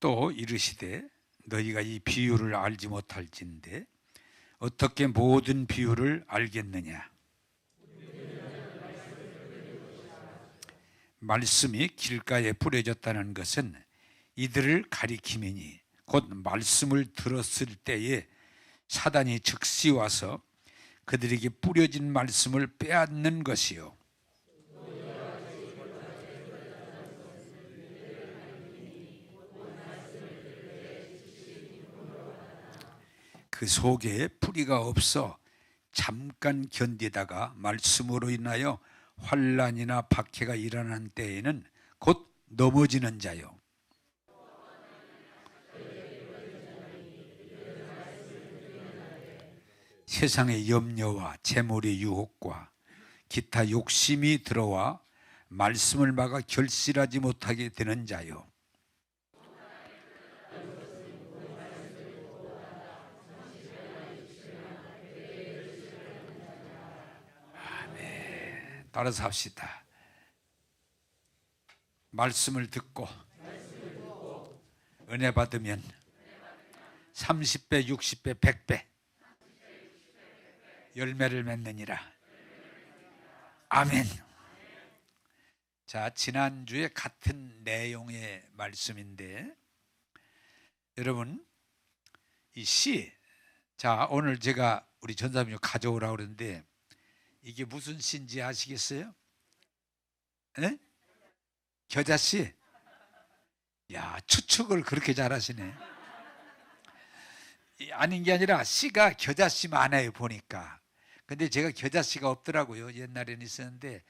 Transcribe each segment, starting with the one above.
또 이르시되 너희가 이 비유를 알지 못할진대 어떻게 모든 비유를 알겠느냐. 말씀이 길가에 뿌려졌다는 것은 이들을 가리킴이니 곧 말씀을 들었을 때에 사단이 즉시 와서 그들에게 뿌려진 말씀을 빼앗는 것이요 그 속에 뿌리가 없어 잠깐 견디다가 말씀으로 인하여 환난이나 박해가 일어난 때에는 곧 넘어지는 자요. 세상의 염려와 재물의 유혹과 기타 욕심이 들어와 말씀을 막아 결실하지 못하게 되는 자요. 아멘. 따라서 합시다. 말씀을 듣고 은혜 받으면 30배, 60배, 100배 열매를 맺느니라. 아멘. 자, 지난주에 같은 내용의 말씀인데 여러분 이 시, 자 오늘 제가 우리 전사님이 가져오라고 그러는데 이게 무슨 시인지 아시겠어요? 네? 겨자씨? 야, 추측을 그렇게 잘하시네. 아닌 게 아니라 씨가 겨자씨 많아요 보니까. 근데 제가 겨자씨가 없더라고요. 옛날에는 있었는데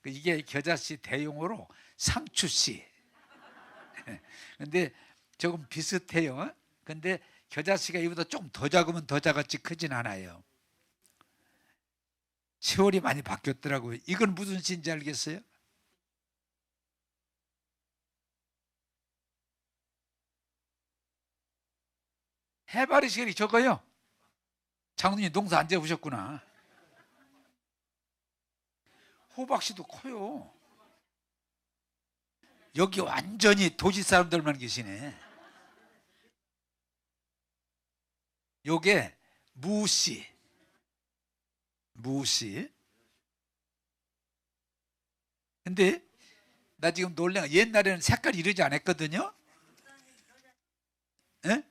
이게 겨자씨 대용어로 상추씨. 근데 조금 비슷해요. 근데 겨자씨가 이보다 좀 더 작으면 더 작았지 크진 않아요. 세월이 많이 바뀌었더라고요. 이건 무슨 씨인지 알겠어요? 해바리 시간이 적어요. 장로님 농사 안 지어보셨구나. 호박씨도 커요. 여기 완전히 도시 사람들만 계시네. 요게 무씨. 근데 나 지금 놀래. 옛날에는 색깔이 이러지 않았거든요. 예?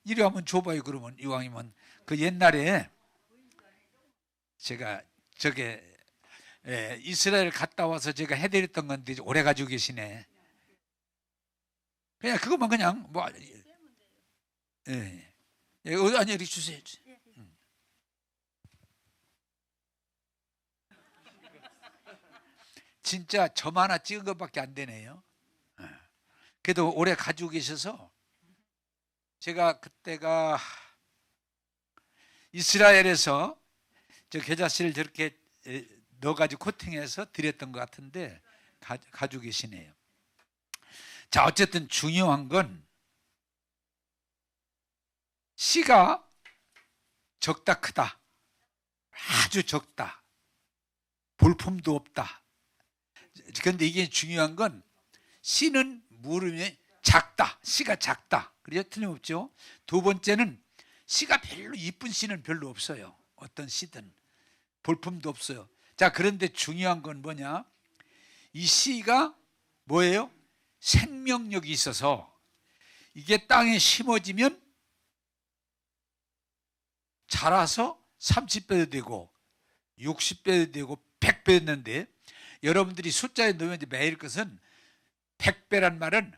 이리 한번 줘봐요. 그러면 이왕이면 그 옛날에 제가 저게 이스라엘 갔다 와서 제가 해드렸던 건데 오래 가지고 계시네. 그냥 그것만 그냥 뭐 아니 이렇게 주세요. 진짜 점 하나 찍은 것밖에 안 되네요. 그래도 오래 가지고 계셔서 제가 그때가 이스라엘에서 저 겨자씨를 저렇게 넣어가지고 코팅해서 드렸던 것 같은데 가지고 계시네요. 자, 어쨌든 중요한 건 씨가 적다 크다, 아주 적다, 볼품도 없다. 그런데 이게 중요한 건 씨는 물음이 작다, 씨가 작다. 그래요? 틀림없죠. 두 번째는 씨가 별로 이쁜 씨는 별로 없어요. 어떤 씨든 볼품도 없어요. 자, 그런데 중요한 건 뭐냐? 이 씨가 뭐예요? 생명력이 있어서 이게 땅에 심어지면 자라서 30배도 되고 60배도 되고 100배 됐는데 여러분들이 숫자에 넣으면 매일 것은 100배란 말은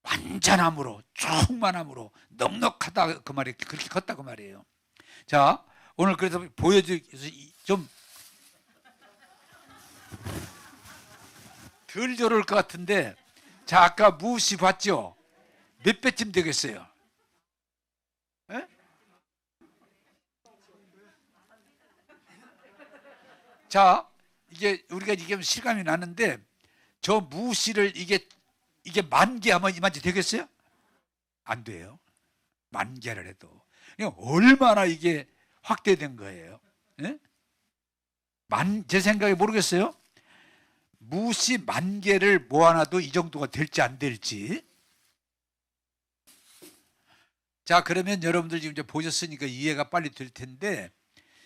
완전함으로 충만함으로 넉넉하다 그 말이 그렇게 컸다 그 말이에요. 자, 오늘 그래서 보여주기 위해서 좀 덜 저럴 것 같은데, 자 아까 무씨 봤죠? 몇 배쯤 되겠어요? 에? 자, 이게 우리가 이게 실감이 나는데 저 무씨를 이게 10,000개 하면 이만치 되겠어요? 안 돼요. 10,000개를 해도 얼마나 이게 확대된 거예요. 예? 제 생각에 모르겠어요. 무씨 10,000개를 모아놔도 이 정도가 될지 안 될지. 자, 그러면 여러분들 지금 이제 보셨으니까 이해가 빨리 될 텐데,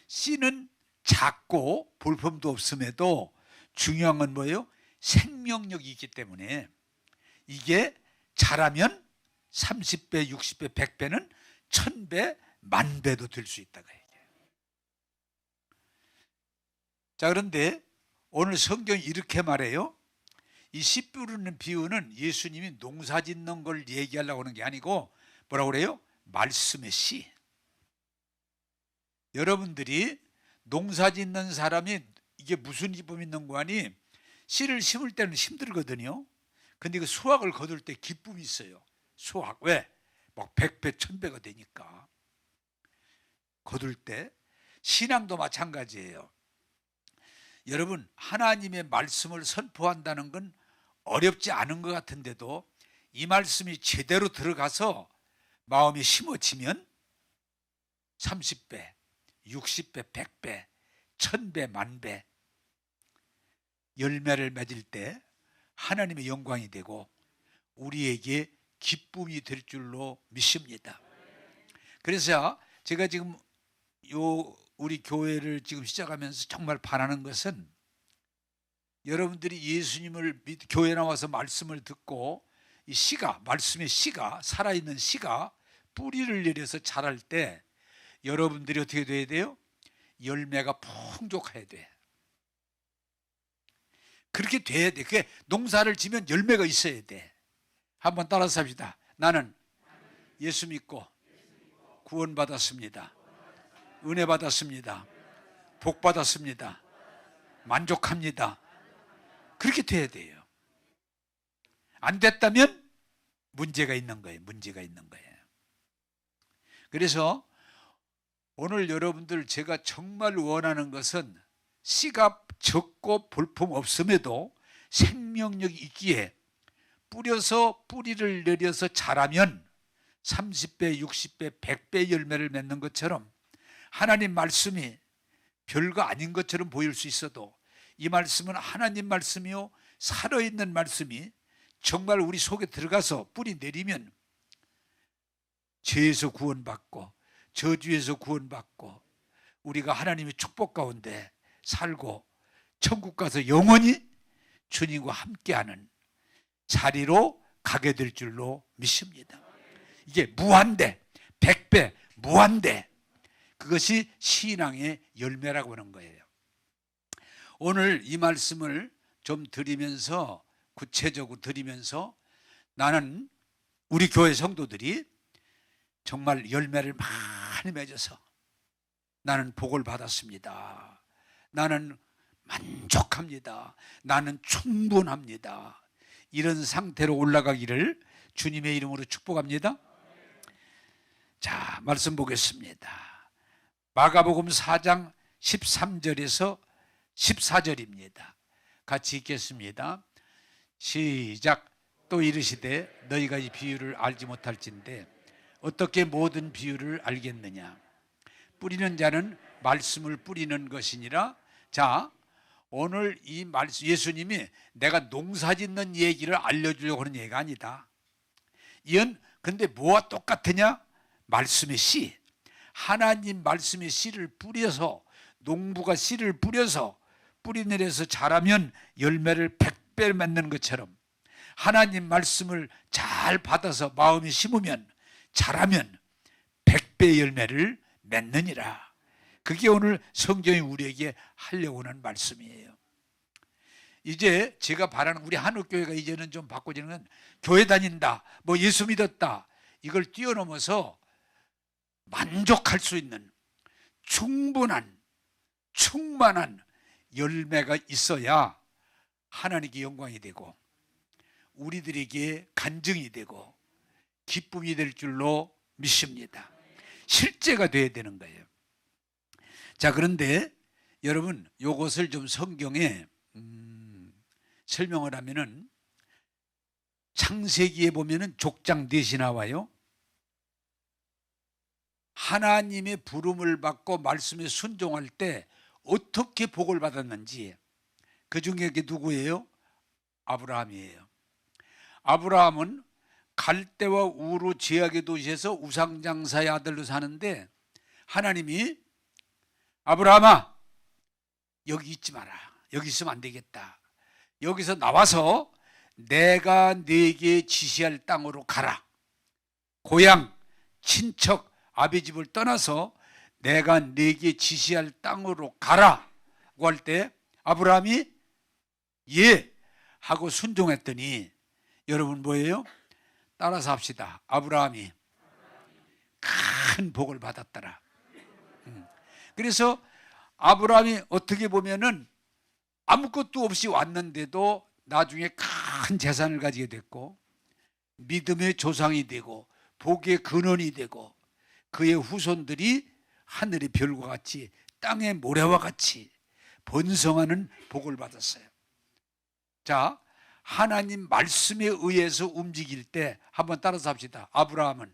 씨는 작고 볼품도 없음에도 중요한 건 뭐예요? 생명력이 있기 때문에 이게 자라면 30배, 60배, 100배는 1000배, 10,000배도 될 수 있다가 얘기해요. 자, 그런데 오늘 성경이 이렇게 말해요. 이 씨 뿌리는 비유는 예수님이 농사 짓는 걸 얘기하려고 하는 게 아니고 뭐라고 그래요? 말씀의 씨. 여러분들이 농사 짓는 사람이 이게 무슨 기쁨이 있는 거 아니? 씨를 심을 때는 힘들거든요. 근데 그 수확을 거둘 때 기쁨이 있어요. 수확. 왜? 막 100배, 1000배가 되니까. 거둘 때. 신앙도 마찬가지예요. 여러분, 하나님의 말씀을 선포한다는 건 어렵지 않은 것 같은데도 이 말씀이 제대로 들어가서 마음이 심어지면 30배, 60배, 100배, 1000배, 10,000배 열매를 맺을 때 하나님의 영광이 되고 우리에게 기쁨이 될 줄로 믿습니다. 그래서 제가 지금 우리 교회를 지금 시작하면서 정말 바라는 것은 여러분들이 예수님을 교회 나와서 말씀을 듣고 이 씨가, 말씀의 씨가, 살아있는 씨가 뿌리를 내려서 자랄 때 여러분들이 어떻게 돼야 돼요? 열매가 풍족해야 돼. 그렇게 돼야 돼. 그게 농사를 지면 열매가 있어야 돼. 한번 따라서 합시다. 나는 예수 믿고 구원받았습니다. 은혜 받았습니다. 복 받았습니다. 만족합니다. 그렇게 돼야 돼요. 안 됐다면 문제가 있는 거예요. 문제가 있는 거예요. 그래서 오늘 여러분들 제가 정말 원하는 것은 씨가 적고 볼품 없음에도 생명력이 있기에 뿌려서 뿌리를 내려서 자라면 30배, 60배, 100배 열매를 맺는 것처럼 하나님 말씀이 별거 아닌 것처럼 보일 수 있어도 이 말씀은 하나님 말씀이요 살아있는 말씀이 정말 우리 속에 들어가서 뿌리 내리면 죄에서 구원받고 저주에서 구원받고 우리가 하나님의 축복 가운데 살고 천국 가서 영원히 주님과 함께하는 자리로 가게 될 줄로 믿습니다. 이게 무한대, 100배, 무한대, 그것이 신앙의 열매라고 하는 거예요. 오늘 이 말씀을 좀 드리면서 구체적으로 드리면서 나는 우리 교회 성도들이 정말 열매를 많이 맺어서 나는 복을 받았습니다. 나는 만족합니다. 나는 충분합니다. 이런 상태로 올라가기를 주님의 이름으로 축복합니다. 자, 말씀 보겠습니다. 마가복음 4장 13절에서 14절입니다. 같이 읽겠습니다. 시작. 또 이르시되 너희가 이 비유를 알지 못할진대 어떻게 모든 비유를 알겠느냐. 뿌리는 자는 말씀을 뿌리는 것이니라. 자, 오늘 이 말씀 예수님이 내가 농사 짓는 얘기를 알려주려고 하는 얘기가 아니다. 이건 근데 뭐와 똑같으냐? 말씀의 씨. 하나님 말씀의 씨를 뿌려서 농부가 씨를 뿌려서 뿌리 내려서 자라면 열매를 100배 맺는 것처럼 하나님 말씀을 잘 받아서 마음에 심으면 자라면 100배 열매를 맺느니라. 그게 오늘 성경이 우리에게 하려고 하는 말씀이에요. 이제 제가 바라는 우리 한옥교회가 이제는 좀 바꿔지는 건 교회 다닌다, 뭐 예수 믿었다 이걸 뛰어넘어서 만족할 수 있는 충분한 충만한 열매가 있어야 하나님께 영광이 되고 우리들에게 간증이 되고 기쁨이 될 줄로 믿습니다. 실제가 돼야 되는 거예요. 자, 그런데 여러분 이것을 좀 성경에 설명을 하면은 창세기에 보면은 족장 넷이 나와요. 하나님의 부름을 받고 말씀에 순종할 때 어떻게 복을 받았는지 그 중에 누구예요? 아브라함이에요. 아브라함은 갈대와 우루 지하의 도시에서 우상장사의 아들로 사는데 하나님이 아브라함아 여기 있지 마라. 여기 있으면 안 되겠다. 여기서 나와서 내가 네게 지시할 땅으로 가라. 고향, 친척, 아비 집을 떠나서 내가 네게 지시할 땅으로 가라고 할 때 아브라함이 예 하고 순종했더니 여러분 뭐예요? 따라서 합시다. 아브라함이 큰 복을 받았더라. 그래서 아브라함이 어떻게 보면은 아무것도 없이 왔는데도 나중에 큰 재산을 가지게 됐고 믿음의 조상이 되고 복의 근원이 되고 그의 후손들이 하늘의 별과 같이 땅의 모래와 같이 번성하는 복을 받았어요. 자, 하나님 말씀에 의해서 움직일 때 한번 따라서 합시다. 아브라함은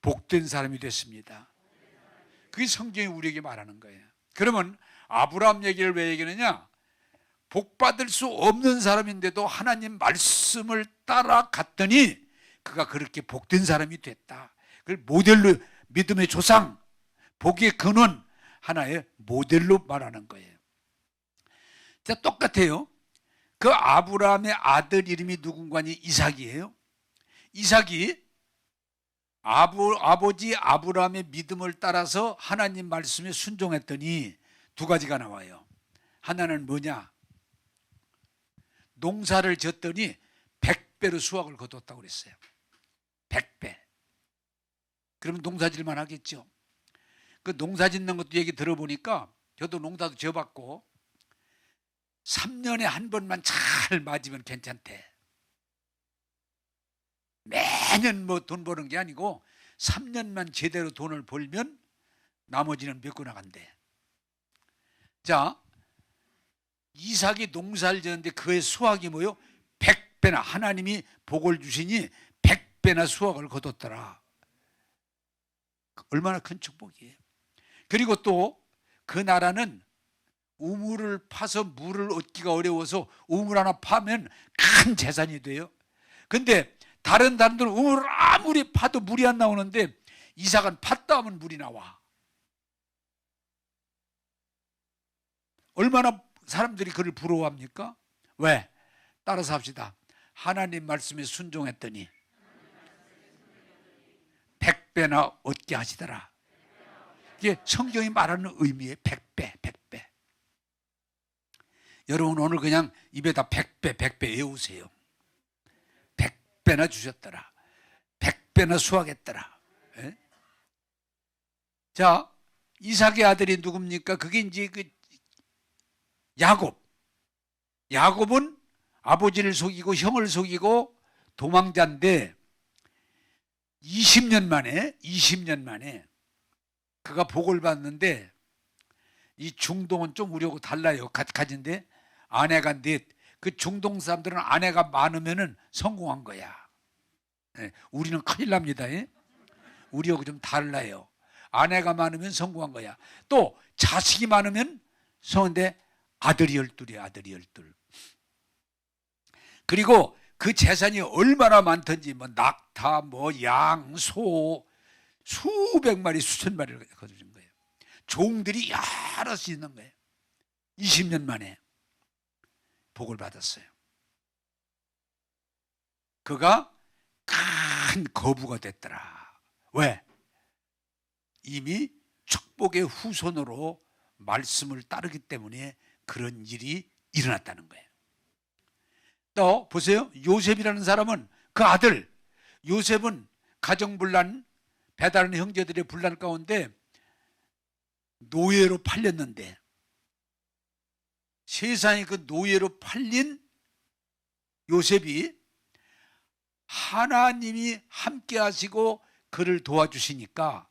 복된 사람이 됐습니다. 그게 성경이 우리에게 말하는 거예요. 그러면 아브라함 얘기를 왜 얘기하느냐? 복받을 수 없는 사람인데도 하나님 말씀을 따라갔더니 그가 그렇게 복된 사람이 됐다. 그걸 모델로 믿음의 조상, 복의 근원, 하나의 모델로 말하는 거예요. 자, 똑같아요. 그 아브라함의 아들 이름이 누군가니 이삭이에요. 이삭이 아버지 아브라함의 믿음을 따라서 하나님 말씀에 순종했더니 두 가지가 나와요. 하나는 뭐냐? 농사를 졌더니 100배로 수확을 거뒀다고 그랬어요. 100배. 그러면 농사 질만 하겠죠. 그 농사 짓는 것도 얘기 들어보니까 저도 농사도 져봤고 3년에 한 번만 잘 맞으면 괜찮대. 매년 뭐 돈 버는 게 아니고 3년만 제대로 돈을 벌면 나머지는 메고 나간대. 자, 이삭이 농사를 지었는데 그의 수확이 뭐요? 100배나 하나님이 복을 주시니 100배나 수확을 거뒀더라. 얼마나 큰 축복이에요. 그리고 또 그 나라는 우물을 파서 물을 얻기가 어려워서 우물 하나 파면 큰 재산이 돼요. 근데 다른 사람들은 우물을 아무리 파도 물이 안 나오는데 이삭은 팠다 하면 물이 나와. 얼마나 사람들이 그를 부러워합니까? 왜? 따라서 합시다. 하나님 말씀에 순종했더니 100배나 얻게 하시더라. 이게 성경이 말하는 의미의 100배, 100배. 여러분 오늘 그냥 입에다 100배, 100배 외우세요. 100배나 주셨더라. 100배나 수확했더라. 예? 자, 이삭의 아들이 누굽니까? 그게 이제 그 야곱. 야곱은 아버지를 속이고 형을 속이고 도망자인데 20년 만에 그가 복을 받는데 이 중동은 좀 우리하고 달라요. 가진데 아내가 넷. 그 중동 사람들은 아내가 많으면은 성공한 거야. 예, 우리는 큰일 납니다. 예? 우리하고 좀 달라요. 아내가 많으면 성공한 거야. 또 자식이 많으면 성인데 아들이 12이야. 아들이 12. 그리고 그 재산이 얼마나 많든지 뭐 낙타, 뭐 양, 소 수백 마리, 수천 마리를 거두신 거예요. 종들이 여럿이 있는 거예요. 20년 만에 복을 받았어요. 그가 큰 거부가 됐더라. 왜? 이미 축복의 후손으로 말씀을 따르기 때문에 그런 일이 일어났다는 거예요. 또 보세요. 요셉이라는 사람은 그 아들 요셉은 가정분란, 배다른 형제들의 분란 가운데 노예로 팔렸는데 세상에 그 노예로 팔린 요셉이 하나님이 함께 하시고 그를 도와주시니까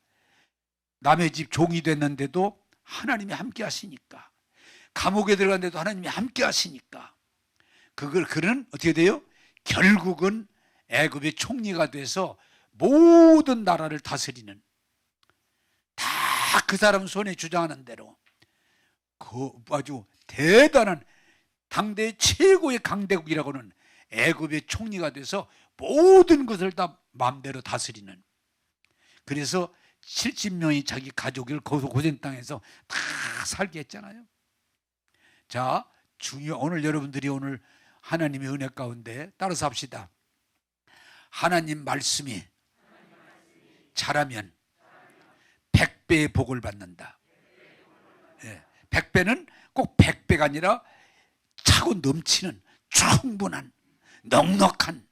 남의 집 종이 됐는데도 하나님이 함께 하시니까 감옥에 들어갔는데도 하나님이 함께 하시니까 그는 어떻게 돼요? 결국은 애굽의 총리가 돼서 모든 나라를 다스리는 다 그 사람 손에 주장하는 대로 그 아주 대단한 당대 최고의 강대국이라고는 애굽의 총리가 돼서 모든 것을 다 마음대로 다스리는. 그래서 70명이 자기 가족을 고센 땅에서 다 살게 했잖아요. 자, 오늘 여러분들이 오늘 하나님의 은혜 가운데 따라서 합시다. 하나님 말씀이 잘하면 100배의 복을 받는다. 100배는 꼭 100배가 아니라 차고 넘치는 충분한 넉넉한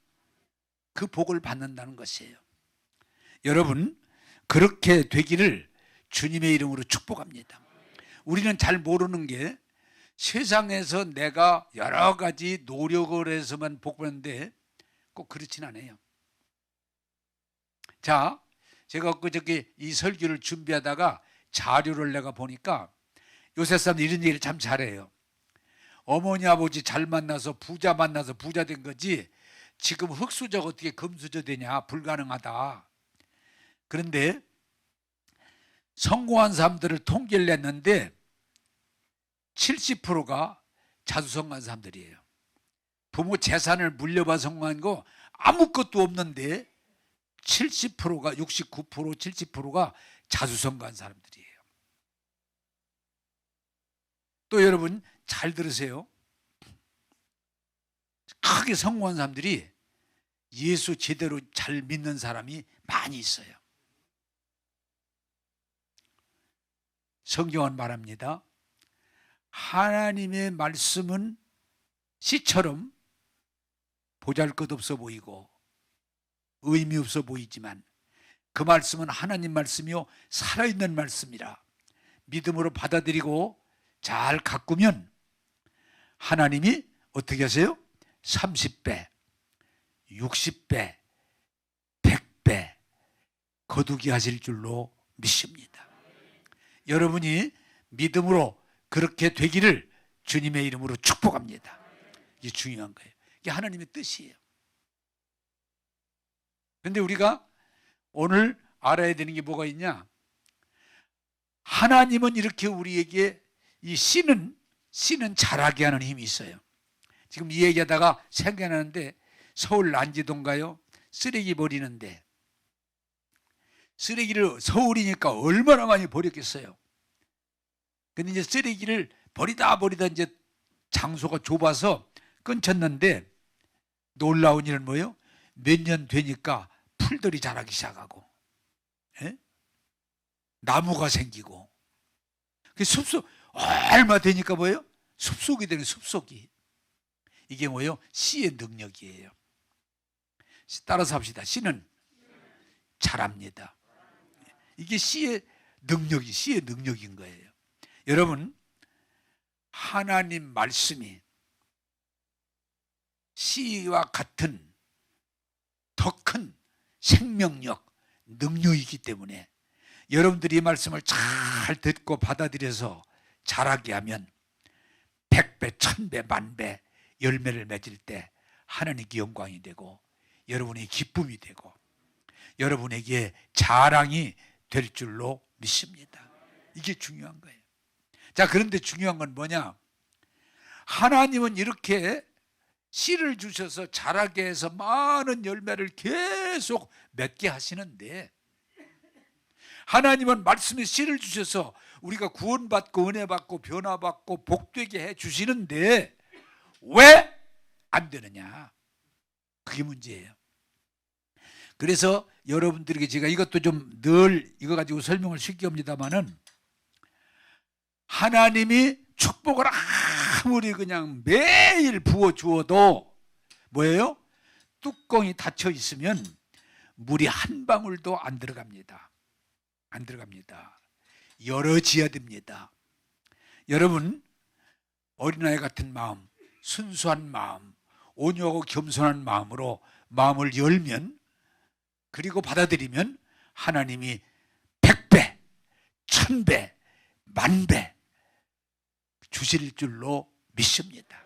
그 복을 받는다는 것이에요. 여러분, 그렇게 되기를 주님의 이름으로 축복합니다. 우리는 잘 모르는 게 세상에서 내가 여러 가지 노력을 해서만 복 받는데 꼭 그렇진 않아요. 자, 제가 그저께 이 설교를 준비하다가 자료를 내가 보니까 요새 사람들 이런 얘기를 참 잘해요. 어머니 아버지 잘 만나서 부자 만나서 부자 된 거지 지금 흙수저가 어떻게 금수저 되냐, 불가능하다. 그런데 성공한 사람들을 통계를 냈는데 70%가 자수성가한 사람들이에요. 부모 재산을 물려받아 성공한 거 아무것도 없는데 70%가 69% 70%가 자수성가한 사람들이에요. 또 여러분 잘 들으세요. 크게 성공한 사람들이 예수 제대로 잘 믿는 사람이 많이 있어요. 성경은 말합니다. 하나님의 말씀은 씨처럼 보잘것없어 보이고 의미 없어 보이지만 그 말씀은 하나님 말씀이요 살아있는 말씀이라 믿음으로 받아들이고 잘 가꾸면 하나님이 어떻게 하세요? 30배, 60배, 100배 거두게 하실 줄로 믿습니다. 여러분이 믿음으로 그렇게 되기를 주님의 이름으로 축복합니다. 이게 중요한 거예요. 이게 하나님의 뜻이에요. 그런데 우리가 오늘 알아야 되는 게 뭐가 있냐? 하나님은 이렇게 우리에게 이 씨는 자라게 하는 힘이 있어요. 지금 이 얘기하다가 생각나는데 서울 난지동가요? 쓰레기 버리는데 쓰레기를 서울이니까 얼마나 많이 버렸겠어요. 근데 이제 쓰레기를 버리다 이제 장소가 좁아서 끊쳤는데 놀라운 일은 뭐예요? 몇 년 되니까 풀들이 자라기 시작하고 나무가 생기고 그 숲속 얼마 되니까 뭐예요? 숲속이 되는 숲속이. 이게 뭐예요? 씨의 능력이에요. 따라서 합시다. 씨는 자랍니다. 이게 씨의 능력인 거예요. 여러분, 하나님 말씀이 씨와 같은 더 큰 생명력, 능력이기 때문에 여러분들이 이 말씀을 잘 듣고 받아들여서 자라게 하면 100배, 1000배, 만배 열매를 맺을 때 하나님께 영광이 되고 여러분의 기쁨이 되고 여러분에게 자랑이 될 줄로 믿습니다. 이게 중요한 거예요. 자, 그런데 중요한 건 뭐냐? 하나님은 이렇게 씨를 주셔서 자라게 해서 많은 열매를 계속 맺게 하시는데 하나님은 말씀에 씨를 주셔서 우리가 구원받고 은혜받고 변화받고 복되게 해 주시는데 왜 안 되느냐? 그게 문제예요. 그래서 여러분들에게 제가 이것도 좀 늘 이거 가지고 설명을 쉽게 합니다만은 하나님이 축복을 아무리 그냥 매일 부어주어도 뭐예요? 뚜껑이 닫혀 있으면 물이 한 방울도 안 들어갑니다. 안 들어갑니다. 열어지어야 됩니다. 여러분, 어린아이 같은 마음, 순수한 마음, 온유하고 겸손한 마음으로 마음을 열면 그리고 받아들이면 하나님이 100배, 1000배, 만배 주실 줄로 믿습니다.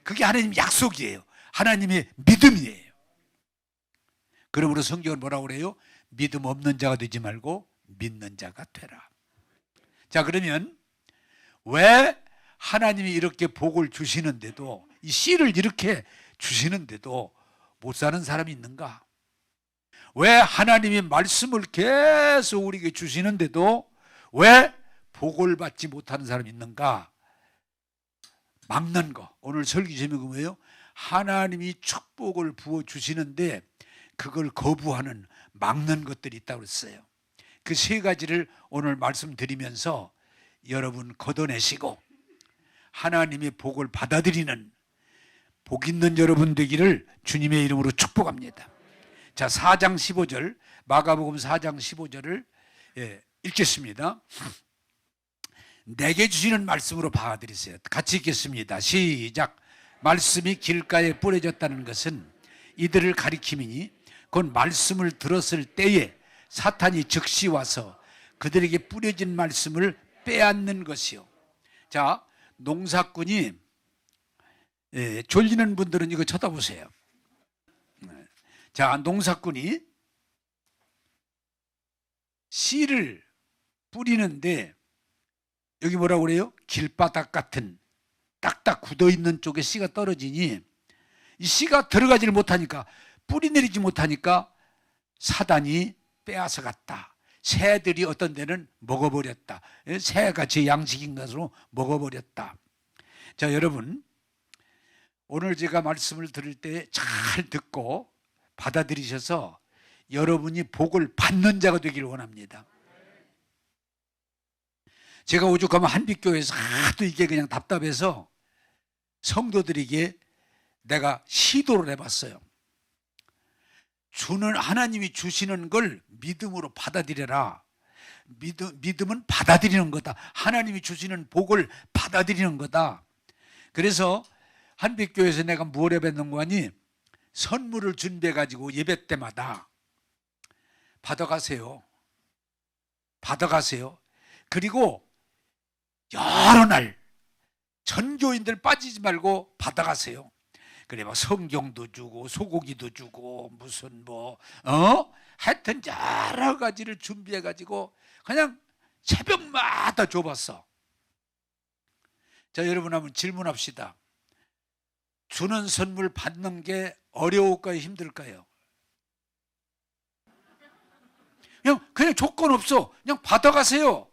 그게 하나님 약속이에요. 하나님의 믿음이에요. 그러므로 성경은 뭐라고 그래요? 믿음 없는 자가 되지 말고 믿는 자가 되라. 자, 그러면 왜 하나님이 이렇게 복을 주시는데도 이 씨를 이렇게 주시는데도 못 사는 사람이 있는가? 왜 하나님이 말씀을 계속 우리에게 주시는데도 왜 복을 받지 못하는 사람이 있는가? 막는 거. 오늘 설교 제목은 뭐예요? 하나님이 축복을 부어주시는데 그걸 거부하는 막는 것들이 있다고 그랬어요. 그 세 가지를 오늘 말씀드리면서 여러분 걷어내시고 하나님의 복을 받아들이는 복 있는 여러분 되기를 주님의 이름으로 축복합니다. 자, 4장 15절, 마가복음 4장 15절을 읽겠습니다. 내게 주시는 말씀으로 받아들이세요. 같이 읽겠습니다. 시작. 말씀이 길가에 뿌려졌다는 것은 이들을 가리킴이니 곧 말씀을 들었을 때에 사탄이 즉시 와서 그들에게 뿌려진 말씀을 빼앗는 것이요. 자, 농사꾼이 졸리는 분들은 이거 쳐다보세요. 자, 농사꾼이 씨를 뿌리는데 여기 뭐라고 그래요? 길바닥 같은 딱딱 굳어있는 쪽에 씨가 떨어지니 이 씨가 들어가지를 못하니까 뿌리 내리지 못하니까 사단이 빼앗아 갔다. 새들이 어떤 데는 먹어버렸다. 새가 제 양식인 것으로 먹어버렸다. 자, 여러분 오늘 제가 말씀을 들을 때 잘 듣고 받아들이셔서 여러분이 복을 받는 자가 되기를 원합니다. 제가 오죽하면 한빛교회에서 하도 이게 그냥 답답해서 성도들에게 내가 시도를 해봤어요. 주는 하나님이 주시는 걸 믿음으로 받아들여라. 믿음은 받아들이는 거다. 하나님이 주시는 복을 받아들이는 거다. 그래서 한빛교회에서 내가 뭘 해봤는가 하니 선물을 준비해가지고 예배 때마다 받아가세요. 받아가세요. 그리고 여러 날 전교인들 빠지지 말고 받아가세요. 그래 막 성경도 주고 소고기도 주고 무슨 하여튼 여러 가지를 준비해가지고 그냥 새벽마다 줘봤어. 자, 여러분 한번 질문합시다. 주는 선물 받는 게 어려울까요? 힘들까요? 그냥 조건 없어. 그냥 받아가세요.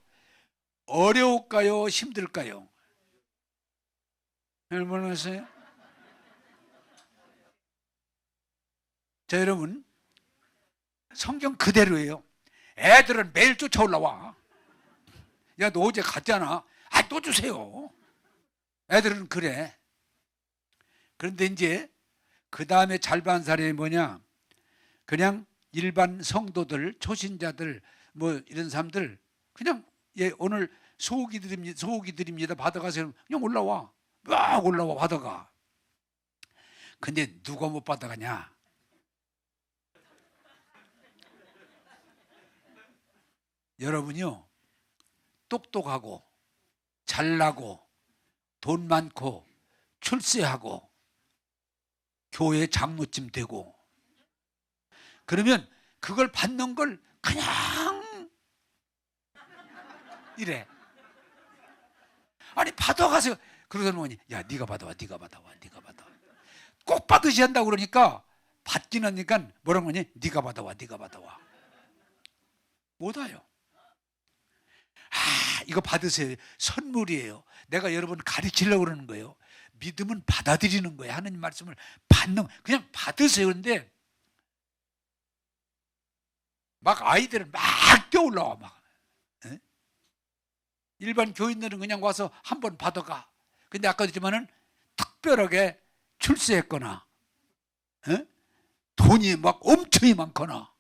어려울까요? 힘들까요? 여러분 하세요? 자, 여러분 성경 그대로예요. 애들은 매일 쫓아 올라와. 야, 너 어제 갔잖아. 아, 또 주세요. 애들은 그래. 그런데 이제 그 다음에 잘 받은 사람이 뭐냐? 그냥 일반 성도들, 초신자들 이런 사람들 그냥 오늘 소고기 드립니다. 받아가세요. 그냥 올라와. 막 올라와 받아가. 근데 누가 못 받아가냐? 여러분이요, 똑똑하고 잘나고 돈 많고 출세하고 교회 장로쯤 되고 그러면 그걸 받는 걸 그냥 이래. 아니 받아가세요. 그러더니 뭐니? 야, 네가 받아와. 꼭 받으셔야 한다고 그러니까 받긴 하니까 뭐라고 하니? 네가 받아와. 못 와요. 이거 받으세요. 선물이에요. 내가 여러분 가르치려고 그러는 거예요. 믿음은 받아들이는 거예요. 하나님 말씀을 그냥 받으세요. 그런데 막 아이들은 막 뛰어올라와 막. 일반 교인들은 그냥 와서 한번 받아가. 근데 아까 했지만은 특별하게 출세했거나 돈이 막 엄청이 많거나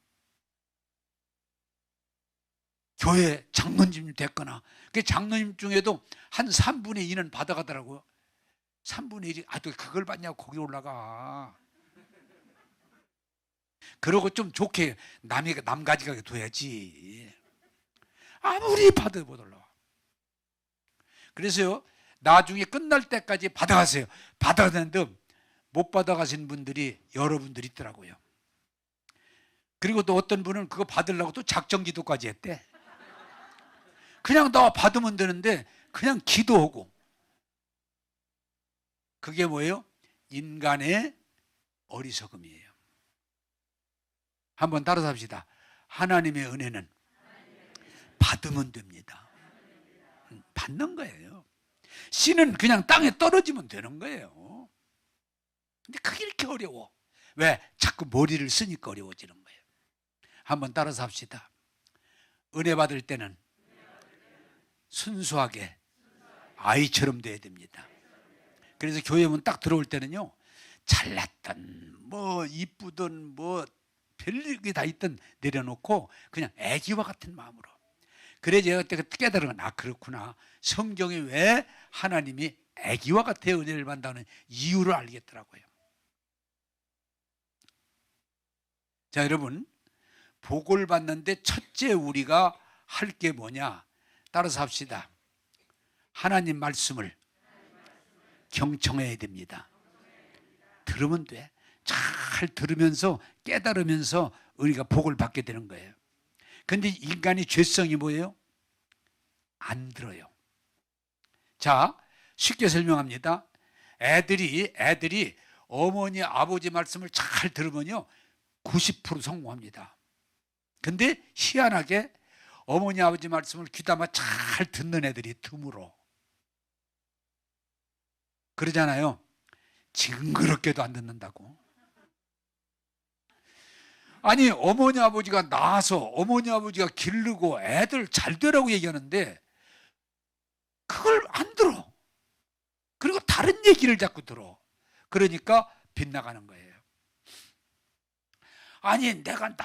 교회 장로님 됐거나 그 장로님 중에도 한 3분의 2는 받아가더라고요. 3분의 1이 또 그걸 받냐고 거기 올라가. 그러고 좀 좋게 남 가져가게 둬야지. 아무리 받아도 못 올라와. 그래서요, 나중에 끝날 때까지 받아가세요. 받아가는데 못 받아가신 분들이 여러분들이 있더라고요. 그리고 또 어떤 분은 그거 받으려고 또 작정 기도까지 했대. 그냥 나 받으면 되는데 그냥 기도하고. 그게 뭐예요? 인간의 어리석음이에요. 한번 따라서 합시다. 하나님의 은혜는 받으면 됩니다. 받는 거예요. 씨는 그냥 땅에 떨어지면 되는 거예요. 근데 그게 이렇게 어려워. 왜? 자꾸 머리를 쓰니까 어려워지는 거예요. 한번 따라서 합시다. 은혜 받을 때는 순수하게 아이처럼 돼야 됩니다. 그래서 교회 문 딱 들어올 때는요, 잘났던 뭐 이쁘던 뭐 별일이 다 있던 내려놓고 그냥 애기와 같은 마음으로. 그래 제가 그때 깨달은 건, 아 그렇구나, 성경에 왜 하나님이 애기와 같아 은혜를 받는다는 이유를 알겠더라고요. 자, 여러분, 복을 받는데 첫째 우리가 할 게 뭐냐? 따라서 합시다. 하나님 말씀을 경청해야 됩니다. 들으면 돼. 잘 들으면서 깨달으면서 우리가 복을 받게 되는 거예요. 근데 인간의 죄성이 뭐예요? 안 들어요. 자, 쉽게 설명합니다. 애들이 어머니 아버지 말씀을 잘 들으면요 90% 성공합니다. 근데 희한하게 어머니 아버지 말씀을 귀담아 잘 듣는 애들이 드물어. 그러잖아요. 징그럽게도 안 듣는다고. 아니, 어머니 아버지가 낳아서 어머니 아버지가 기르고 애들 잘 되라고 얘기하는데 그걸 안 들어. 그리고 다른 얘기를 자꾸 들어. 그러니까 빗나가는 거예요. 아니, 내가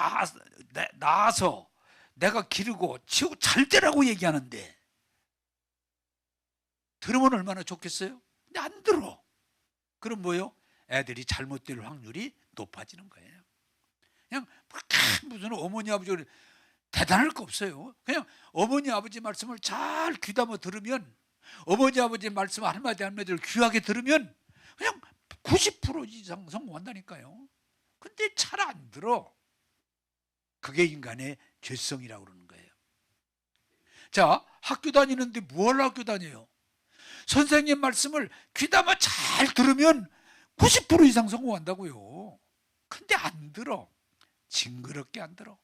낳아서 내가 기르고 치우고 잘 되라고 얘기하는데 들으면 얼마나 좋겠어요? 근데 안 들어. 그럼 뭐예요? 애들이 잘못될 확률이 높아지는 거예요. 그냥 무슨 어머니 아버지 대단할 거 없어요. 그냥 어머니 아버지 말씀을 잘 귀담아 들으면, 어머니 아버지 말씀 한마디 한마디를 귀하게 들으면 그냥 90% 이상 성공한다니까요. 근데 잘 안 들어. 그게 인간의 죄성이라고 그러는 거예요. 자, 학교 다니는데 뭘 학교 다녀요? 선생님 말씀을 귀담아 잘 들으면 90% 이상 성공한다고요. 근데 안 들어. 징그럽게 안 들어.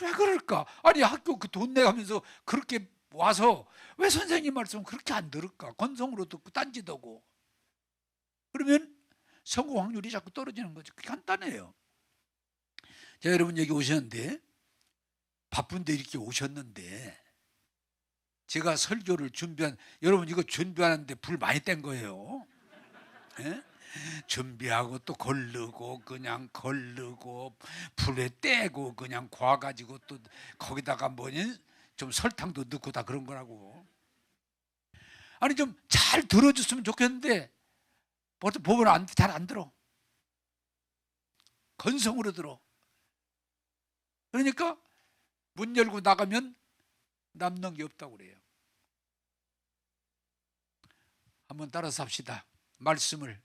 왜 그럴까? 아니, 학교 그 돈 내가면서 그렇게 와서 왜 선생님 말씀은 그렇게 안 들을까? 건성으로 듣고 딴짓하고. 그러면 성공 확률이 자꾸 떨어지는 거죠. 그게 간단해요. 자, 여러분 여기 오셨는데, 바쁜데 이렇게 오셨는데, 제가 설교를 여러분 이거 준비하는데 불 많이 뗀 거예요. 예? 준비하고 또 그냥 걸르고 불에 떼고 그냥 구워가지고 또 거기다가 뭐니 좀 설탕도 넣고 다 그런 거라고. 아니, 좀 잘 들어줬으면 좋겠는데 벌써 보면 잘 안 들어. 건성으로 들어. 그러니까 문 열고 나가면 남는 게 없다고 그래요. 한번 따라서 합시다. 말씀을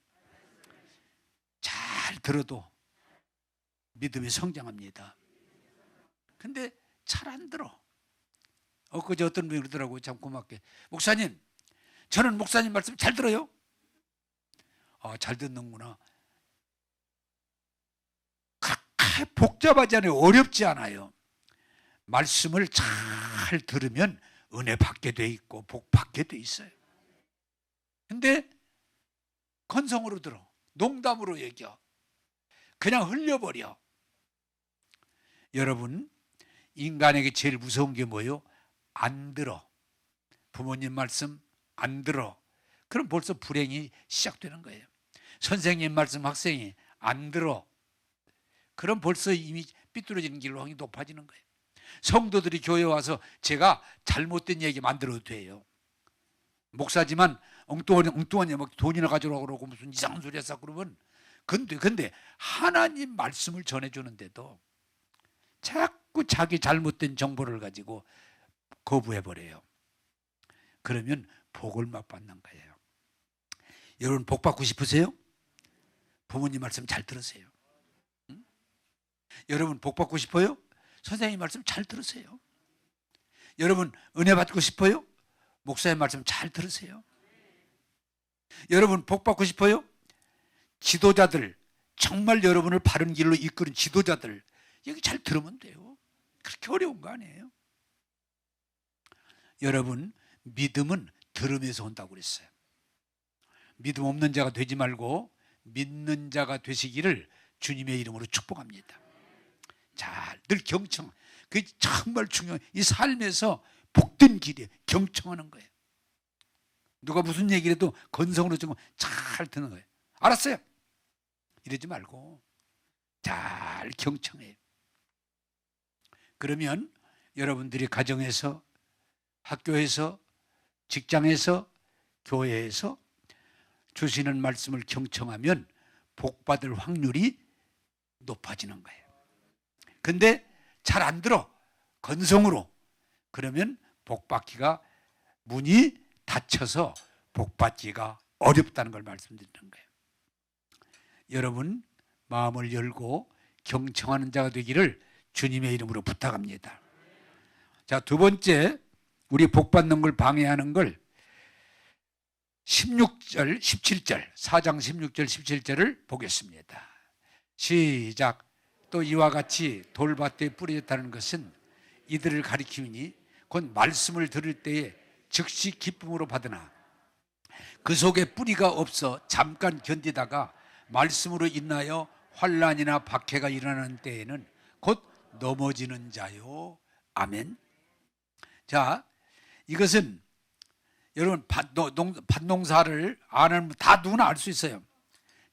잘 들어도 믿음이 성장합니다. 근데 잘 안 들어. 엊그제 어떤 분이 그러더라고요. 참 고맙게. 목사님, 저는 목사님 말씀 잘 들어요. 아, 잘 듣는구나. 그렇게 복잡하지 않아요. 어렵지 않아요. 말씀을 잘 들으면 은혜 받게 돼 있고 복 받게 돼 있어요. 근데 건성으로 들어. 농담으로 얘기해. 그냥 흘려버려. 여러분, 인간에게 제일 무서운 게 뭐예요? 안 들어. 부모님 말씀 안 들어. 그럼 벌써 불행이 시작되는 거예요. 선생님 말씀 학생이 안 들어. 그럼 벌써 이미 삐뚤어지는 길로 확률이 높아지는 거예요. 성도들이 교회에 와서 제가 잘못된 얘기 만들어도 돼요. 목사지만 엉뚱하니 막 돈이나 가져오라고 그러고 무슨 이상한 소리 했어 그러면, 근데 하나님 말씀을 전해주는데도 자꾸 자기 잘못된 정보를 가지고 거부해버려요. 그러면 복을 못 받는 거예요. 여러분, 복 받고 싶으세요? 부모님 말씀 잘 들으세요. 응? 여러분, 복 받고 싶어요? 선생님 말씀 잘 들으세요. 여러분, 은혜 받고 싶어요? 목사님 말씀 잘 들으세요. 여러분, 복 받고 싶어요? 지도자들, 정말 여러분을 바른 길로 이끄는 지도자들, 여기 잘 들으면 돼요. 그렇게 어려운 거 아니에요. 여러분, 믿음은 들음에서 온다고 그랬어요. 믿음 없는 자가 되지 말고 믿는 자가 되시기를 주님의 이름으로 축복합니다. 자, 늘 경청. 그게 정말 중요해요. 이 삶에서 복된 길이에요. 경청하는 거예요. 누가 무슨 얘기를 해도 건성으로 좀 잘 듣는 거예요. 알았어요. 이러지 말고 잘 경청해요. 그러면 여러분들이 가정에서, 학교에서, 직장에서, 교회에서 주시는 말씀을 경청하면 복받을 확률이 높아지는 거예요. 근데 잘 안 들어, 건성으로, 그러면 복받기가, 문이 닫혀서 복받기가 어렵다는 걸 말씀드리는 거예요. 여러분, 마음을 열고 경청하는 자가 되기를 주님의 이름으로 부탁합니다. 자, 두 번째, 우리 복받는 걸 방해하는 걸 16절, 17절, 4장 16절, 17절을 보겠습니다. 시작. 또 이와 같이 돌밭에 뿌려졌다는 것은 이들을 가리키니 곧 말씀을 들을 때에 즉시 기쁨으로 받으나 그 속에 뿌리가 없어 잠깐 견디다가 말씀으로 인하여 환난이나 박해가 일어나는 때에는 곧 넘어지는 자요. 아멘. 자, 이것은 여러분 밭농사를 아는 다 누구나 알 수 있어요.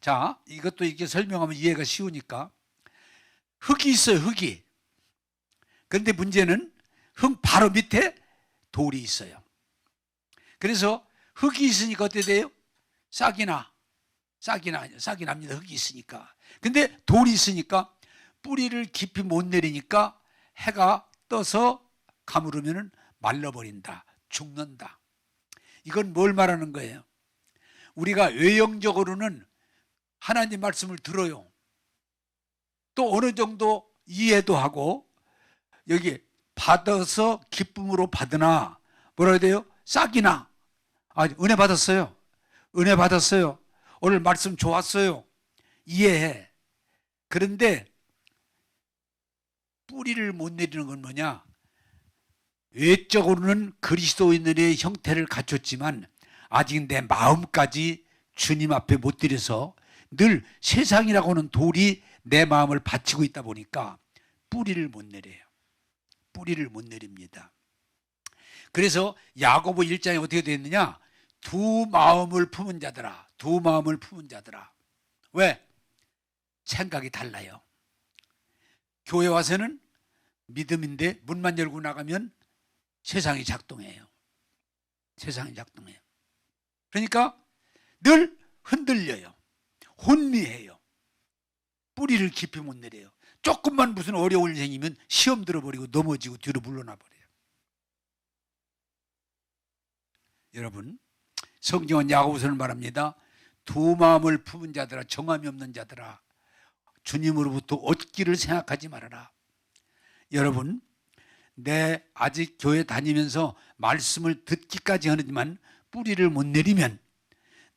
자, 이것도 이렇게 설명하면 이해가 쉬우니까. 흙이 있어요, 흙이. 그런데 문제는 흙 바로 밑에 돌이 있어요. 그래서 흙이 있으니까 어떻게 돼요? 싹이 납니다. 흙이 있으니까. 근데 돌이 있으니까 뿌리를 깊이 못 내리니까 해가 떠서 가물으면 말라버린다, 죽는다. 이건 뭘 말하는 거예요? 우리가 외형적으로는 하나님 말씀을 들어요. 또 어느 정도 이해도 하고, 여기 받아서 기쁨으로 받으나 뭐라 해야 돼요? 싹이나. 은혜 받았어요. 은혜 받았어요. 오늘 말씀 좋았어요. 이해해. 그런데 뿌리를 못 내리는 건 뭐냐? 외적으로는 그리스도인의 형태를 갖췄지만 아직 내 마음까지 주님 앞에 못 들여서 늘 세상이라고는 돌이 내 마음을 받치고 있다 보니까 뿌리를 못 내려요. 뿌리를 못 내립니다. 그래서 야고보 1장에 어떻게 되어 있느냐? 두 마음을 품은 자들아, 두 마음을 품은 자들아. 왜? 생각이 달라요. 교회 와서는 믿음인데 문만 열고 나가면 세상이 작동해요. 세상이 작동해요. 그러니까 늘 흔들려요. 혼미해요. 뿌리를 깊이 못 내려요. 조금만 무슨 어려운 일 생기면 시험 들어버리고 넘어지고 뒤로 물러나 버려요. 여러분, 성경은 야고보서는 말합니다. 두 마음을 품은 자들아, 정함이 없는 자들아, 주님으로부터 얻기를 생각하지 말아라. 여러분, 내 아직 교회 다니면서 말씀을 듣기까지 하지만 뿌리를 못 내리면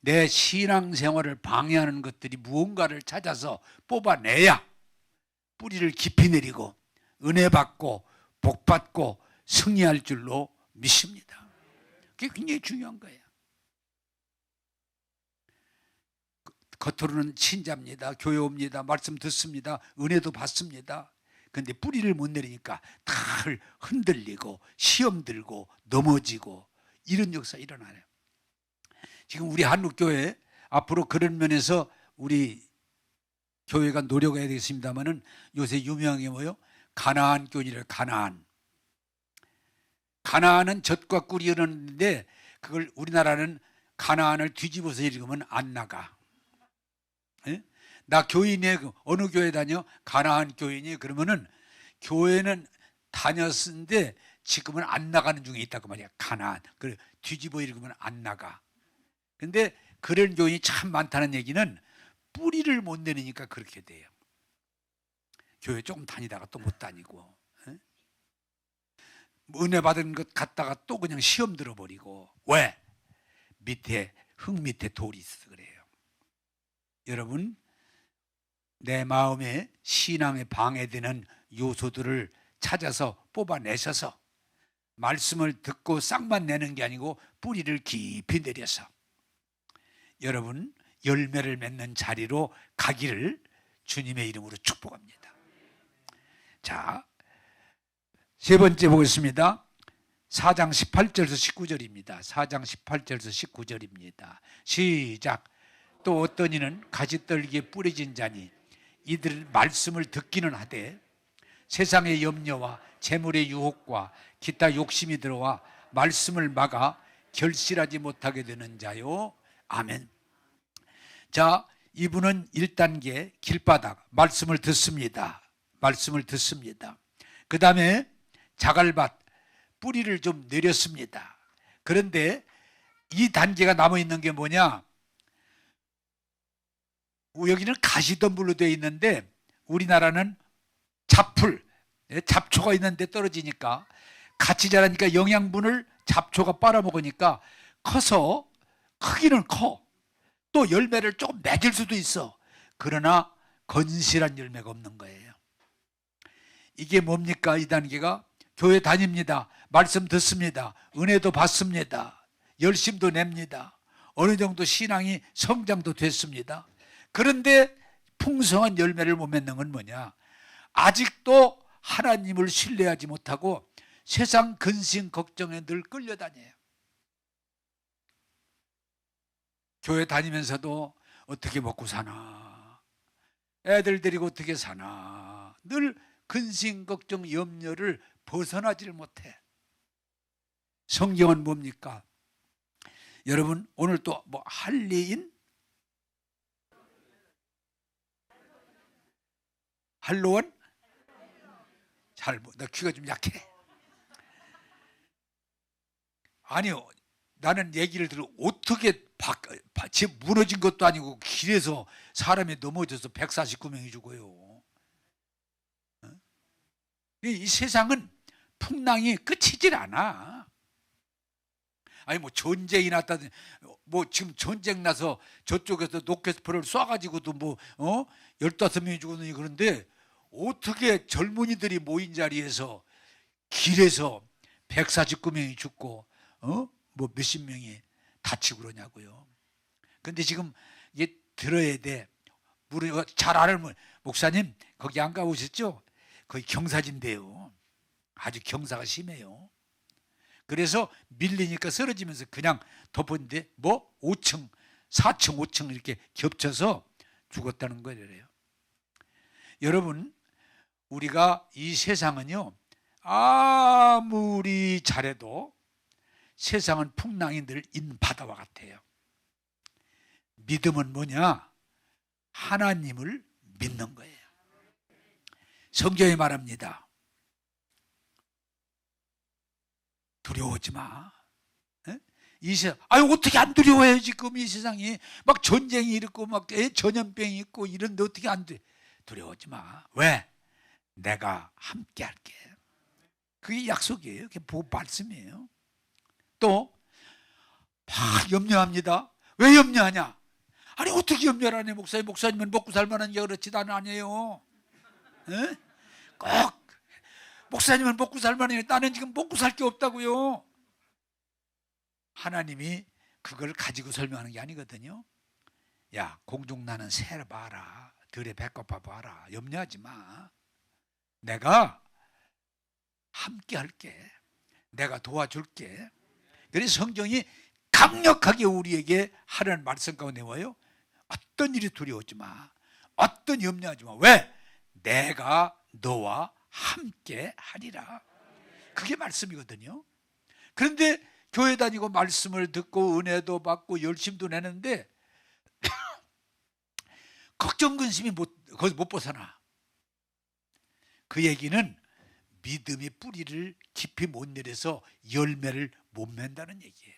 내 신앙생활을 방해하는 것들이 무언가를 찾아서 뽑아내야 뿌리를 깊이 내리고 은혜 받고 복 받고 승리할 줄로 믿습니다. 그게 굉장히 중요한 거예요. 겉으로는 신자입니다. 교회 옵니다. 말씀 듣습니다. 은혜도 받습니다. 그런데 뿌리를 못 내리니까 다 흔들리고 시험 들고 넘어지고 이런 역사 일어나요. 지금 우리 한국교회 앞으로 그런 면에서 우리 교회가 노력해야 되겠습니다만은 요새 유명한 게 뭐예요? 가나안 교회를 가나안은 젖과 꿀이 흐르는데 그걸 우리나라는 가나안을 뒤집어서 읽으면 안 나가. 예? 나 교인에 어느 교회 다녀? 가나안 교인이. 그러면은 교회는 다녔는데 지금은 안 나가는 중에 있다고 말이야. 가나안. 그래 뒤집어 읽으면 안 나가. 근데 그런 교인이 참 많다는 얘기는 뿌리를 못 내리니까 그렇게 돼요. 교회 조금 다니다가 또 못 다니고, 예? 은혜 받은 것 갖다가 또 그냥 시험 들어버리고. 왜? 밑에 흙 밑에 돌이 있어서 그래요. 여러분, 내 마음에 신앙에 방해되는 요소들을 찾아서 뽑아내셔서 말씀을 듣고 싹만 내는 게 아니고 뿌리를 깊이 내려서 여러분 열매를 맺는 자리로 가기를 주님의 이름으로 축복합니다. 자, 세 번째 보겠습니다. 4장 18절에서 19절입니다. 4장 18절에서 19절입니다. 시작. 또 어떤 이는 가지떨기에 뿌려진 자니 이들 말씀을 듣기는 하되 세상의 염려와 재물의 유혹과 기타 욕심이 들어와 말씀을 막아 결실하지 못하게 되는 자요. 아멘. 자, 이분은 1단계 길바닥 말씀을 듣습니다. 말씀을 듣습니다. 그 다음에 자갈밭 뿌리를 좀 내렸습니다. 그런데 이 단계가 남아있는 게 뭐냐? 여기는 가시덤불로 되어 있는데 우리나라는 잡풀, 잡초가 있는데 떨어지니까 같이 자라니까 영양분을 잡초가 빨아먹으니까 커서 크기는 커. 또 열매를 조금 맺을 수도 있어. 그러나 건실한 열매가 없는 거예요. 이게 뭡니까? 이 단계가 교회 다닙니다. 말씀 듣습니다. 은혜도 받습니다. 열심도 냅니다. 어느 정도 신앙이 성장도 됐습니다. 그런데 풍성한 열매를 못 맺는 건 뭐냐? 아직도 하나님을 신뢰하지 못하고 세상 근심 걱정에 늘 끌려다녀요. 교회 다니면서도 어떻게 먹고 사나, 애들 데리고 어떻게 사나, 늘 근심 걱정 염려를 벗어나지를 못해. 성경은 뭡니까? 여러분 오늘 또 뭐 할리인? 할로원? 나 귀가 좀 약해. 아니요, 나는 얘기를 들어 어떻게 집 무너진 것도 아니고 길에서 사람이 넘어져서 149명이 죽어요. 이 세상은 풍랑이 끝이질 않아. 아니 뭐 전쟁이 났다든지 뭐 지금 전쟁 나서 저쪽에서 로켓포를 쏴가지고도 뭐 15명이 죽었느니 그런데 어떻게 젊은이들이 모인 자리에서 길에서 149명이 죽고 뭐 몇십 명이 다치고 그러냐고요. 근데 지금 이게 들어야 돼. 우리가 잘 아는 목사님 거기 안 가보셨죠? 거기 경사진대요. 아주 경사가 심해요. 그래서 밀리니까 쓰러지면서 그냥 덮었는데 뭐 5층, 4층, 5층 이렇게 겹쳐서 죽었다는 거예요. 여러분 우리가 이 세상은요 아무리 잘해도 세상은 풍랑이 늘 인바다와 같아요. 믿음은 뭐냐? 하나님을 믿는 거예요. 성경이 말합니다. 두려워하지 마. 이 세상, 아유 어떻게 안 두려워해요? 지금 이 세상이 막 전쟁이 있고 막 전염병이 있고 이런데 어떻게 안 두려워하지 마. 왜? 내가 함께 할게. 그게 약속이에요. 그게 말씀이에요. 또 막 염려합니다. 왜 염려하냐? 아니 어떻게 염려를 하냐? 목사님은 먹고 살만한 게 그렇지 나는 아니에요. 꼭 목사님은 먹고 살만해요. 나는 지금 먹고 살 게 없다고요. 하나님이 그걸 가지고 설명하는 게 아니거든요. 야 공중나는 새 봐라. 들에 배꼽 봐라. 염려하지 마. 내가 함께 할게. 내가 도와줄게. 그래서 성경이 강력하게 우리에게 하라는 말씀 가운데 뭐예요? 어떤 일이 두려워하지 마. 어떤 염려하지 마. 왜? 내가 너와 함께 하리라. 그게 말씀이거든요. 그런데 교회 다니고 말씀을 듣고 은혜도 받고 열심도 내는데 걱정 근심이 거기서 못 벗어나. 그 얘기는 믿음의 뿌리를 깊이 못 내려서 열매를 못 맺는다는 얘기예요.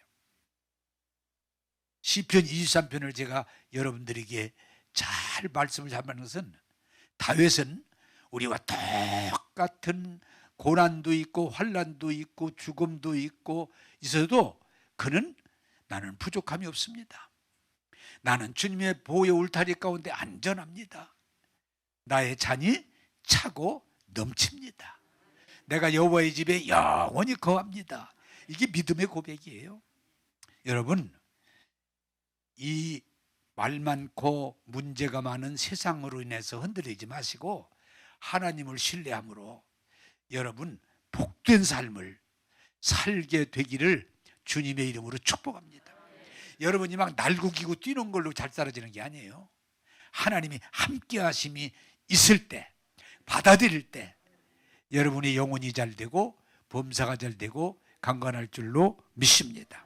시편 23편을 제가 여러분들에게 잘 말씀을 잡는 것은 다윗은 우리와 똑같은 고난도 있고 환난도 있고 죽음도 있고 있어도 그는 나는 부족함이 없습니다. 나는 주님의 보호의 울타리 가운데 안전합니다. 나의 잔이 차고 넘칩니다. 내가 여호와의 집에 영원히 거합니다. 이게 믿음의 고백이에요. 여러분, 이 말 많고 문제가 많은 세상으로 인해서 흔들리지 마시고 하나님을 신뢰함으로 여러분 복된 삶을 살게 되기를 주님의 이름으로 축복합니다. 여러분이 막 날고기고 뛰는 걸로 잘 살아지는 게 아니에요. 하나님이 함께 하심이 있을 때, 받아들일 때 여러분의 영혼이 잘 되고 범사가 잘 되고 강건할 줄로 믿습니다.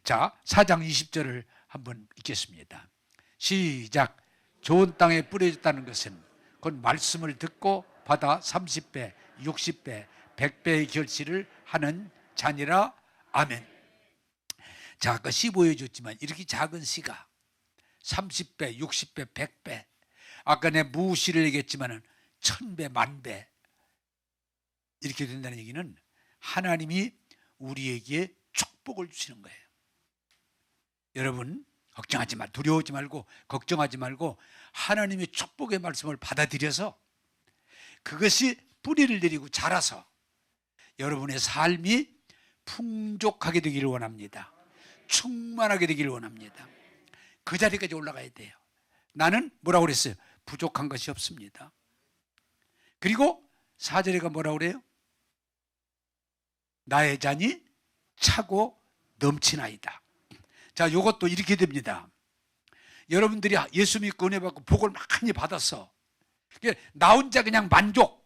자, 4장 20절을 한번 읽겠습니다. 시작. 좋은 땅에 뿌려졌다는 것은 곧 말씀을 듣고 받아 30배, 60배, 100배의 결실을 하는 자니라. 아멘. 자, 아까 씨 보여줬지만 이렇게 작은 씨가 30배, 60배, 100배, 아까 내 무씨를 얘기했지만 1000배, 10,000배 이렇게 된다는 얘기는 하나님이 우리에게 축복을 주시는 거예요. 여러분 걱정하지 말, 두려워하지 말고 걱정하지 말고 하나님의 축복의 말씀을 받아들여서 그것이 뿌리를 내리고 자라서 여러분의 삶이 풍족하게 되기를 원합니다. 충만하게 되기를 원합니다. 그 자리까지 올라가야 돼요. 나는 뭐라고 그랬어요? 부족한 것이 없습니다. 그리고 4절에가 뭐라고 그래요? 나의 잔이 차고 넘치나이다. 자, 이것도 이렇게 됩니다. 여러분들이 예수 믿고 은혜 받고 복을 많이 받았어. 나 혼자 그냥 만족,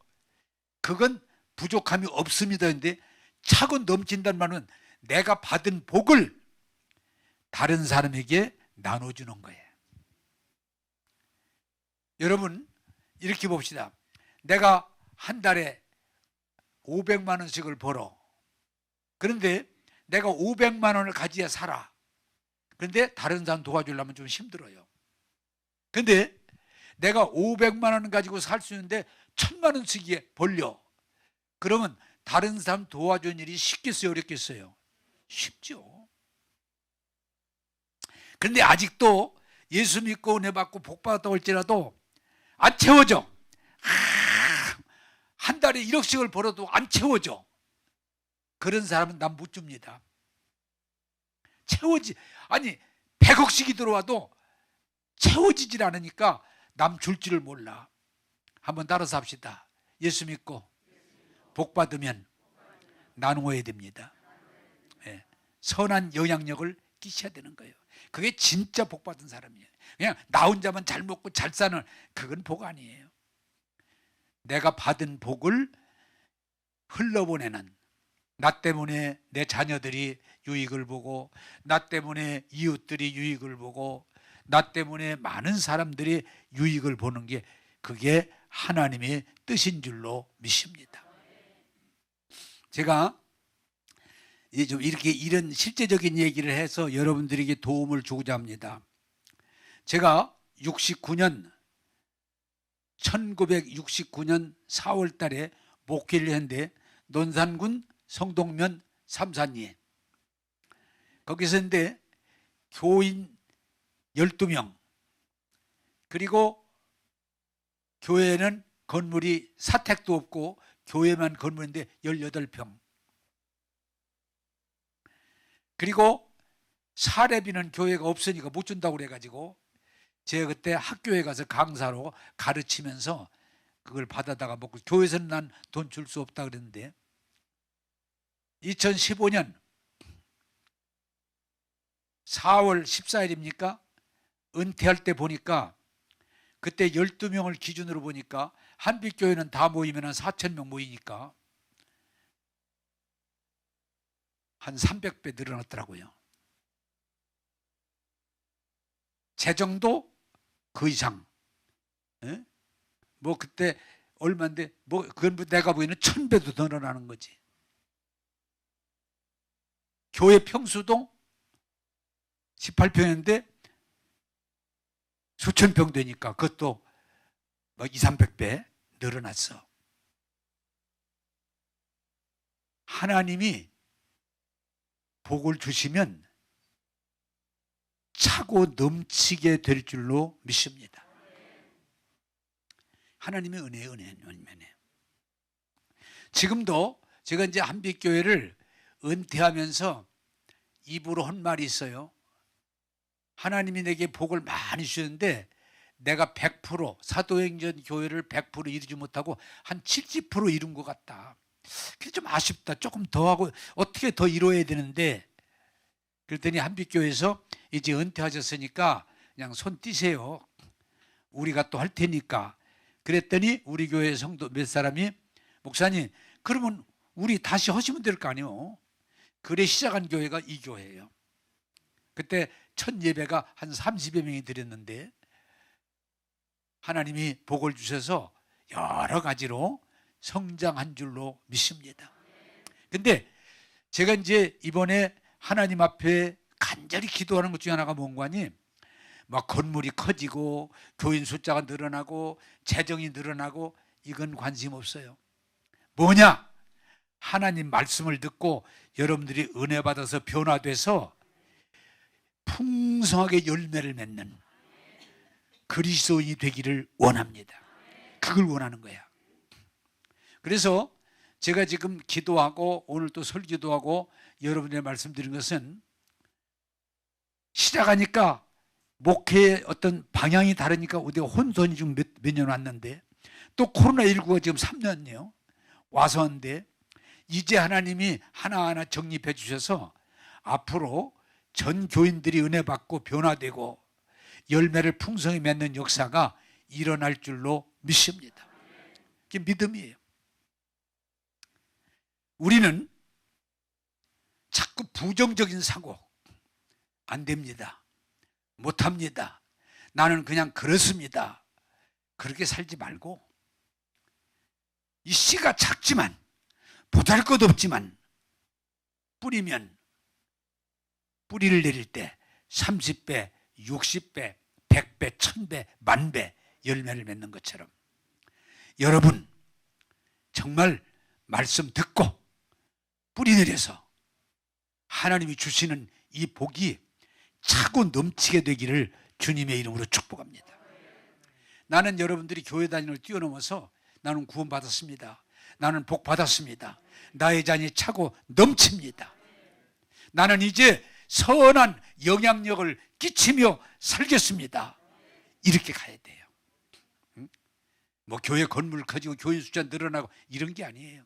그건 부족함이 없습니다. 근데 차고 넘친다는 말은 내가 받은 복을 다른 사람에게 나눠주는 거예요. 여러분 이렇게 봅시다. 내가 한 달에 500만 원씩을 벌어. 그런데 내가 500만 원을 가지야 살아. 그런데 다른 사람 도와주려면 좀 힘들어요. 그런데 내가 500만 원 가지고 살 수 있는데 1000만 원씩에 벌려. 그러면 다른 사람 도와주는 일이 쉽겠어요, 어렵겠어요? 쉽죠. 그런데 아직도 예수 믿고 은혜 받고 복 받았다고 할지라도 안 채워져. 한 달에 1억씩을 벌어도 안 채워져. 그런 사람은 난 못 줍니다. 아니 100억씩이 들어와도 채워지질 않으니까 남 줄 줄을 몰라. 한번 따라서 합시다. 예수 믿고 복 받으면 나누어야 됩니다. 네. 선한 영향력을 끼쳐야 되는 거예요. 그게 진짜 복 받은 사람이에요. 그냥 나 혼자만 잘 먹고 잘 사는, 그건 복 아니에요. 내가 받은 복을 흘러보내는, 나 때문에 내 자녀들이 유익을 보고, 나 때문에 이웃들이 유익을 보고, 나 때문에 많은 사람들이 유익을 보는 게, 그게 하나님의 뜻인 줄로 믿습니다. 제가 좀 이렇게 이런 실제적인 얘기를 해서 여러분들에게 도움을 주고자 합니다. 제가 1969년 4월 달에 목회를 했는데, 논산군 성동면 삼산리에 거기서 했는데 교인 12명, 그리고 교회는 건물이 사택도 없고 교회만 건물인데 18평, 그리고 사례비는 교회가 없으니까 못 준다고 그래가지고 제가 그때 학교에 가서 강사로 가르치면서 그걸 받아다가 먹고, 교회에서는 난 돈 줄 수 없다 그랬는데 2015년 4월 14일입니까? 은퇴할 때 보니까 그때 12명을 기준으로 보니까 한빛교회는 다 모이면 한 4,000명 모이니까 한 300배 늘어났더라고요. 재정도 그 이상. 에? 뭐 그때 얼마인데 뭐 그건 내가 보기에는 1000배도 더 늘어나는 거지. 교회 평수도 18평인데 수천 평 되니까 그것도 뭐 200~300배 늘어났어. 하나님이 복을 주시면 차고 넘치게 될 줄로 믿습니다. 하나님의 은혜예요, 은혜. 지금도 제가 이제 한빛교회를 은퇴하면서 입으로 한 말이 있어요. 하나님이 내게 복을 많이 주셨는데 내가 100% 사도행전 교회를 100% 이루지 못하고 한 70% 이룬 것 같다. 그게 좀 아쉽다. 조금 더 하고 어떻게 더 이뤄야 되는데, 그랬더니 한빛교회에서 이제 은퇴하셨으니까 그냥 손 띄세요. 우리가 또 할 테니까. 그랬더니 우리 교회 성도 몇 사람이 목사님 그러면 우리 다시 하시면 될 거 아니에요. 그래 시작한 교회가 이 교회예요. 그때 첫 예배가 한 30여 명이 드렸는데 하나님이 복을 주셔서 여러 가지로 성장한 줄로 믿습니다. 근데 제가 이제 이번에 하나님 앞에 간절히 기도하는 것 중에 하나가 뭔가 하니, 막 건물이 커지고 교인 숫자가 늘어나고 재정이 늘어나고 이건 관심 없어요. 뭐냐? 하나님 말씀을 듣고 여러분들이 은혜 받아서 변화돼서 풍성하게 열매를 맺는 그리스도인이 되기를 원합니다. 그걸 원하는 거야. 그래서 제가 지금 기도하고 오늘 또 설교도 하고 여러분들의 말씀드린 것은, 시작하니까 목회의 어떤 방향이 다르니까 우리가 혼선이 좀 몇 년 왔는데, 또 코로나19가 지금 3년이요 와서 왔는데, 이제 하나님이 하나하나 정립해 주셔서 앞으로 전 교인들이 은혜 받고 변화되고 열매를 풍성히 맺는 역사가 일어날 줄로 믿습니다. 그게 믿음이에요. 우리는 자꾸 부정적인 사고, 안 됩니다, 못합니다, 나는 그냥 그렇습니다, 그렇게 살지 말고, 이 씨가 작지만 보잘것없지만 뿌리면 뿌리를 내릴 때 30배, 60배, 100배, 1000배, 만배 열매를 맺는 것처럼 여러분 정말 말씀 듣고 뿌리 내려서 하나님이 주시는 이 복이 차고 넘치게 되기를 주님의 이름으로 축복합니다. 나는 여러분들이 교회 다니는 걸 뛰어넘어서 나는 구원받았습니다, 나는 복 받았습니다, 나의 잔이 차고 넘칩니다, 나는 이제 선한 영향력을 끼치며 살겠습니다, 이렇게 가야 돼요. 뭐 교회 건물 커지고 교인 숫자 늘어나고 이런 게 아니에요.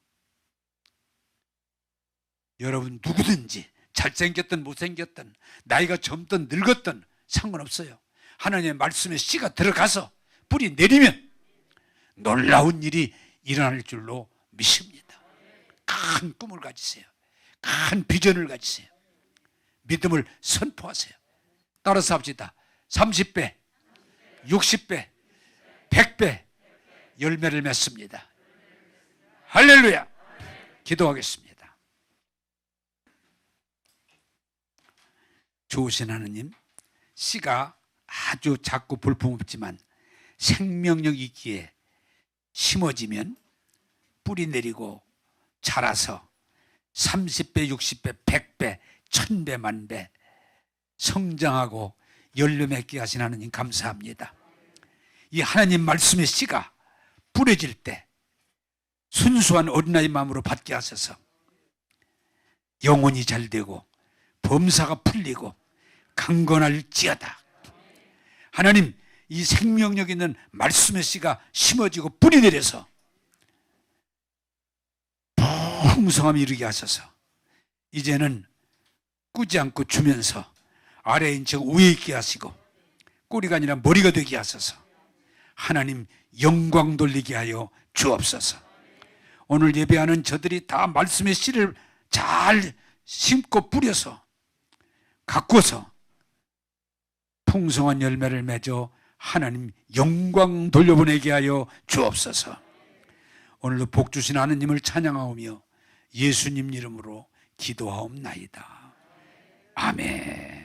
여러분 누구든지 잘생겼든 못생겼든 나이가 젊든 늙었든 상관없어요. 하나님의 말씀에 씨가 들어가서 뿌리 내리면 놀라운 일이 일어날 줄로 믿습니다. 큰 꿈을 가지세요. 큰 비전을 가지세요. 믿음을 선포하세요. 따라서 합시다. 30배, 60배, 100배 열매를 맺습니다. 할렐루야. 기도하겠습니다. 좋으신 하나님, 씨가 아주 작고 볼품없지만 생명력 있기에 심어지면 뿌리 내리고 자라서 30배, 60배, 100배, 1000배, 만배 성장하고 열매 맺게 하신 하나님 감사합니다. 이 하나님 말씀의 씨가 뿌려질 때 순수한 어린아이 마음으로 받게 하셔서 영혼이 잘 되고 범사가 풀리고 강건할지어다. 하나님, 이 생명력 있는 말씀의 씨가 심어지고 뿌리 내려서 풍성함이 이르게 하셔서 이제는 꾸지 않고 주면서 아래인 척 위에 있게 하시고 꼬리가 아니라 머리가 되게 하셔서 하나님 영광 돌리게 하여 주옵소서. 오늘 예배하는 저들이 다 말씀의 씨를 잘 심고 뿌려서 가꾸어서 풍성한 열매를 맺어 하나님 영광 돌려보내게 하여 주옵소서. 오늘도 복 주신 하나님을 찬양하오며 예수님 이름으로 기도하옵나이다. 아멘.